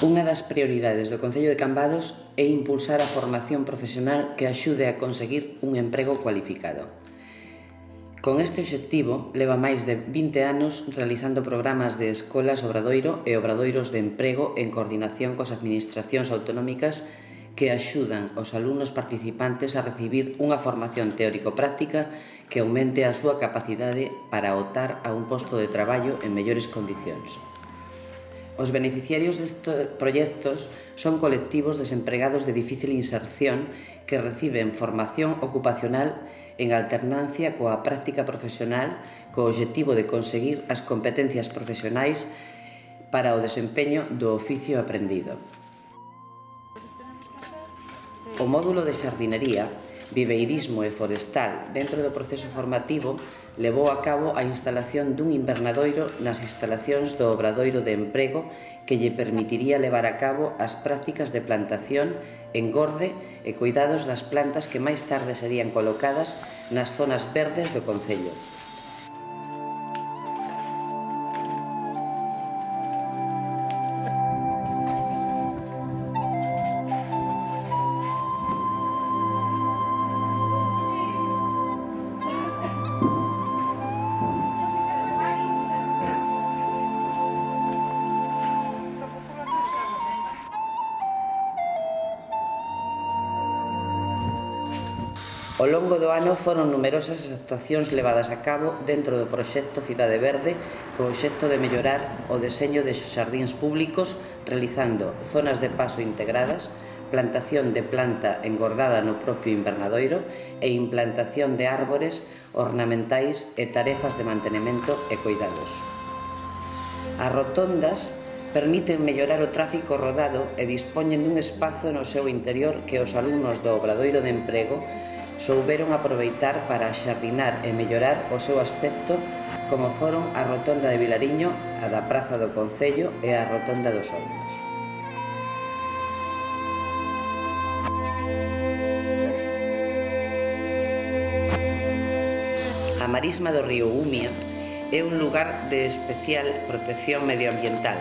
Unha das prioridades do Concello de Cambados é impulsar a formación profesional que axude a conseguir un emprego cualificado. Con este obxectivo, leva máis de 20 anos realizando programas de escolas obradoiro e obradoiros de emprego en coordinación coas administracións autonómicas que axudan os alumnos participantes a recibir unha formación teórico-práctica que aumente a súa capacidade para optar a un posto de traballo en mellores condicións. Os beneficiarios destes proxectos son colectivos desempregados de difícil inserción que reciben formación ocupacional en alternancia coa práctica profesional co obxectivo de conseguir as competencias profesionais para o desempeño do oficio aprendido. O módulo de xardinería, viveirismo e forestal dentro do proceso formativo levou a cabo a instalación dun invernadoiro nas instalacións do Obradoiro de Emprego que lle permitiría levar a cabo as prácticas de plantación, engorde e cuidados das plantas que máis tarde serían colocadas nas zonas verdes do concello. Ao longo do ano foron numerosas as actuacións levadas a cabo dentro do proxecto Cidade Verde co obxecto de mellorar o deseño de xardíns públicos realizando zonas de paso integradas, plantación de planta engordada no propio invernadoiro e implantación de árbores ornamentais e tarefas de mantemento e cuidados. As rotondas permiten mellorar o tráfico rodado e dispoñen dun espazo no seu interior que os alumnos do Obradoiro de Emprego souberon aproveitar para xardinar e mellorar o seu aspecto como foron a rotonda de Vilariño, a da Praza do Concello e a rotonda dos Olmos. A marisma do río Umia é un lugar de especial protección medioambiental.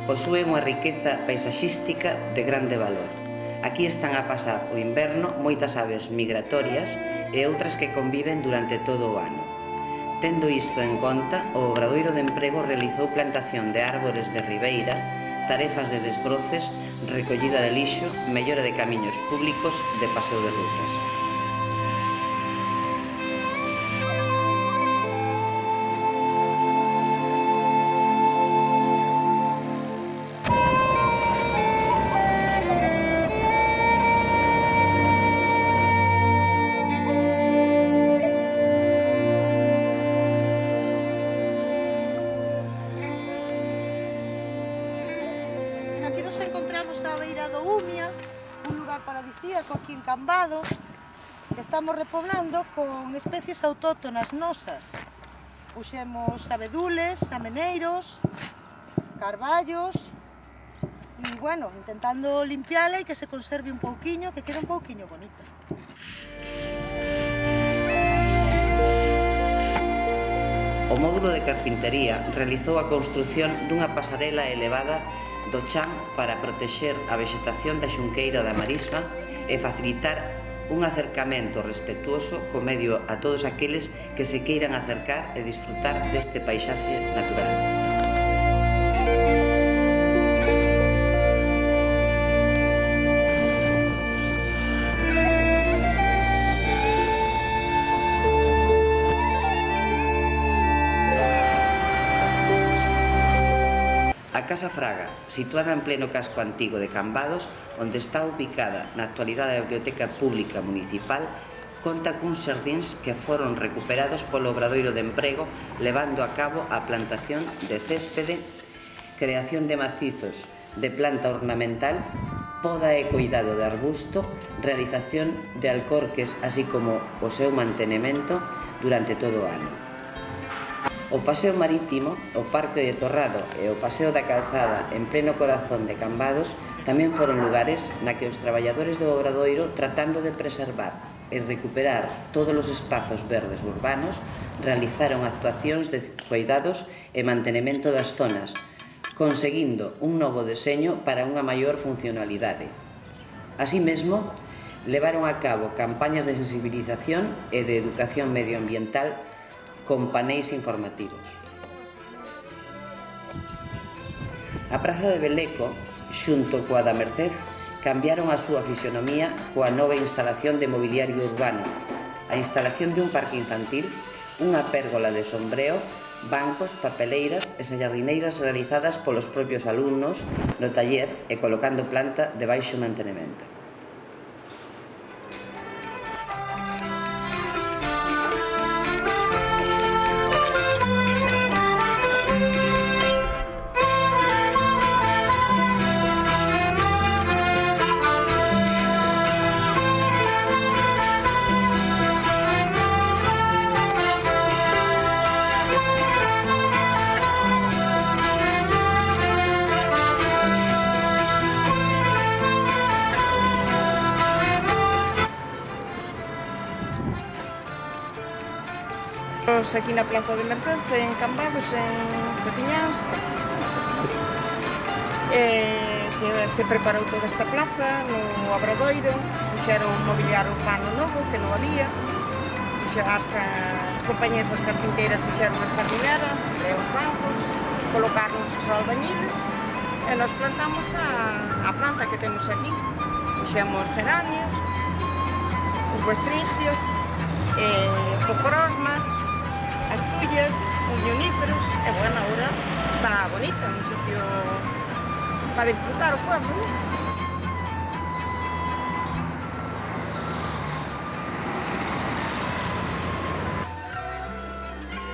Posúe unha riqueza paisaxística de grande valor. Aquí están a pasar o inverno moitas aves migratorias e outras que conviven durante todo o ano. Tendo isto en conta, o Obradoiro de Emprego realizou plantación de árbores de ribeira, tarefas de desbroces, recollida de lixo, mellora de camiños públicos, de paseo de rutas. Aquí nos encontramos á beira do Umia, un lugar paradisíaco aquí en Cambados, que estamos repoblando con especies autóctonas nosas. Puxemos abedules, ameneiros, carballos, e, bueno, intentando limpiala e que se conserve un pouquiño, que quede un pouquiño bonita. O módulo de carpintería realizou a construción dunha pasarela elevada do chan para protexer a vexetación da xunqueira da marisma e facilitar un acercamento respetuoso co medio a todos aqueles que se queiran acercar e disfrutar deste paisaxe natural. A Casa Fraga, situada en pleno casco antigo de Cambados, onde está ubicada na actualidade a Biblioteca Pública Municipal, conta cuns xardíns que foron recuperados polo Obradoiro de Emprego, levando a cabo a plantación de céspede, creación de macizos de planta ornamental, poda e cuidado de arbusto, realización de alcorques, así como o seu mantenemento durante todo o ano. O paseo marítimo, o Parque de Torrado e o Paseo da Calzada en pleno corazón de Cambados tamén foron lugares na que os traballadores do Obradoiro, tratando de preservar e recuperar todos os espazos verdes urbanos, realizaron actuacións de cuidados e mantenemento das zonas, conseguindo un novo deseño para unha maior funcionalidade. Así mesmo, levaron a cabo campañas de sensibilización e de educación medioambiental con paneis informativos. A Praza de Beleco, xunto coa da Merced, cambiaron a súa fisionomía coa nova instalación de mobiliario urbano, a instalación de un parque infantil, unha pérgola de sombreo, bancos, papeleiras e xardineiras realizadas polos propios alumnos no taller e colocando planta de baixo mantenimento. Aquí na Plaza de Merced, en Cambados, en Cociñás, que se preparou toda esta plaza no Obradoiro, fixeron un mobiliario urbano novo que non había, as compañías, as carpinteiras fixeron as jardineras e os bancos, colocaron os albañiles e nos plantamos a planta que temos aquí. Fixemos geranios, os buestrigios, pocorosmas, as tullas, os juníperos, e bueno, agora está bonita, un sitio para disfrutar o pueblo, ¿no?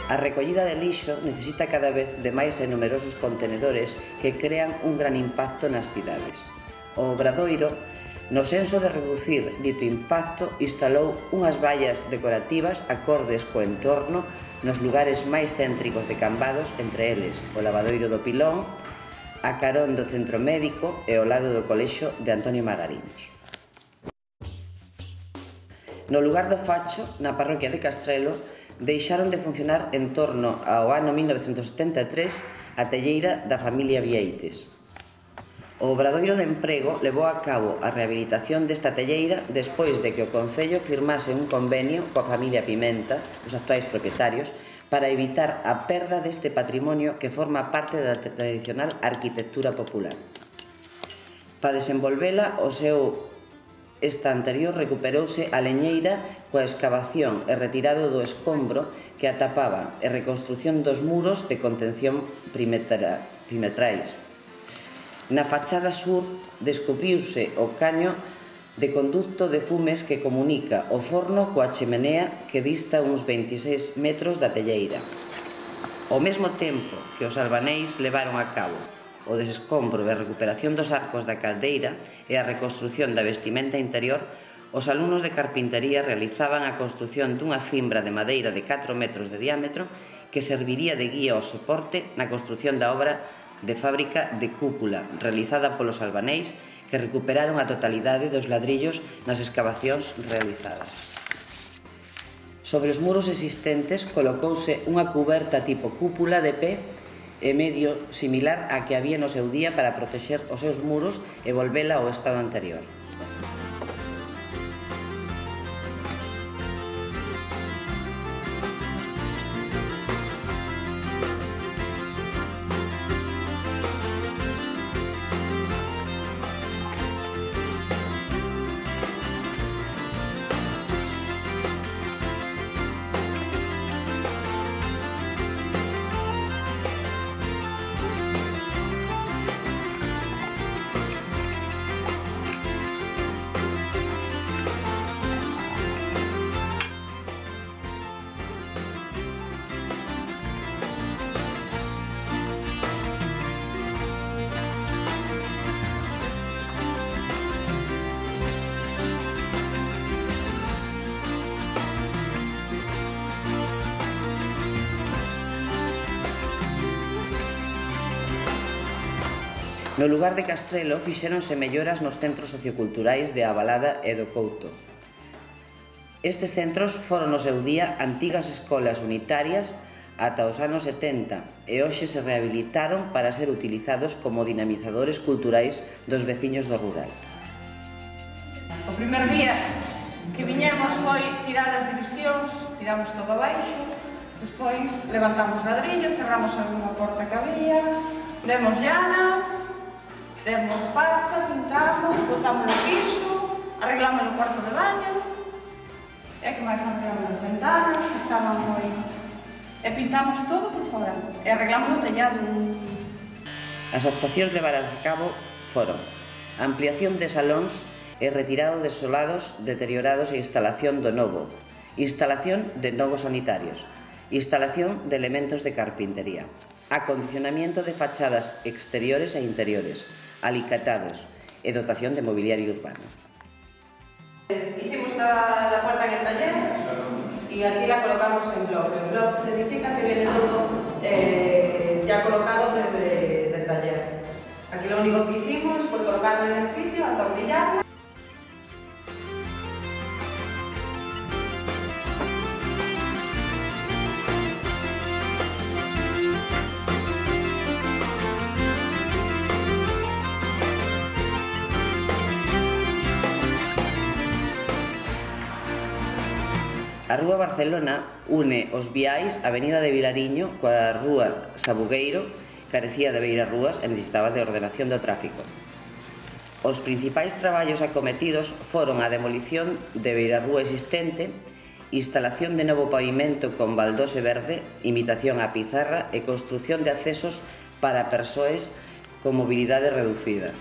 A recollida de lixo necesita cada vez de máis e numerosos contenedores que crean un gran impacto nas cidades. O Obradoiro, no senso de reducir dito impacto, instalou unhas vallas decorativas acordes co entorno nos lugares máis céntricos de Cambados, entre eles o Lavadoiro do Pilón, a carón do Centro Médico e ao lado do Colexio de Antonio Magariños. No lugar do Facho, na parroquia de Castrelo, deixaron de funcionar en torno ao ano 1973 a telleira da familia Vieites. O Obradoiro de Emprego levou a cabo a rehabilitación desta telleira despois de que o Concello firmase un convenio coa familia Pimenta, os actuais propietarios, para evitar a perda deste patrimonio que forma parte da tradicional arquitectura popular. Para desenvolvela, o seu esta anterior recuperouse a leñeira coa escavación e retirado do escombro que a tapaba e reconstrución dos muros de contención perimetrais. Na fachada sur descubriuse o caño de conducto de fumes que comunica o forno coa chimenea que dista uns 26 metros da telleira. Ao mesmo tempo que os albaneis levaron a cabo o desescombro e recuperación dos arcos da caldeira e a reconstrución da vestimenta interior, os alumnos de carpintería realizaban a construción dunha cimbra de madeira de 4 metros de diámetro que serviría de guía ao soporte na construción da obra de fábrica de cúpula realizada polos albaneis que recuperaron a totalidade dos ladrillos nas escavacións realizadas. Sobre os muros existentes colocouse unha cuberta tipo cúpula de pé e medio similar á que había no seu día para protexer os seus muros e volvela ao estado anterior. No lugar de Castrelo fixéronse melloras nos centros socioculturais de Abalada e do Couto. Estes centros foron no seu día antigas escolas unitarias ata os anos 70 e hoxe se rehabilitaron para ser utilizados como dinamizadores culturais dos veciños do rural. O primer día que viñemos foi tirar as divisións, tiramos todo abaixo, despois levantamos ladrillo, cerramos algunha porta que había, demos llanas, demos pasta, pintamos, botamos o piso, arreglamos o cuarto de baño, e que máis arreglamos as ventanas, que estaban moi... E pintamos todo por fora, e arreglamos o tellado. As actuacións levadas a cabo foron ampliación de salóns e retirado de solados deteriorados e instalación do novo, instalación de novos sanitarios, instalación de elementos de carpintería, acondicionamiento de fachadas exteriores e interiores, alicatados e dotación de mobiliario urbano. Hicimos la puerta en el taller y aquí la colocamos en bloque. El bloque significa que viene todo ya colocado desde el taller. Aquí lo único que hicimos fue colocarlo en el sitio, atornillarlo. A Rúa Barcelona une os viais Avenida de Vilariño coa Rúa Sabugueiro, carecía de beirarrúas e necesitaba de ordenación do tráfico. Os principais traballos acometidos foron a demolición de beirarrúa existente, instalación de novo pavimento con baldose verde, imitación á pizarra e construción de accesos para persoas con mobilidade reducida.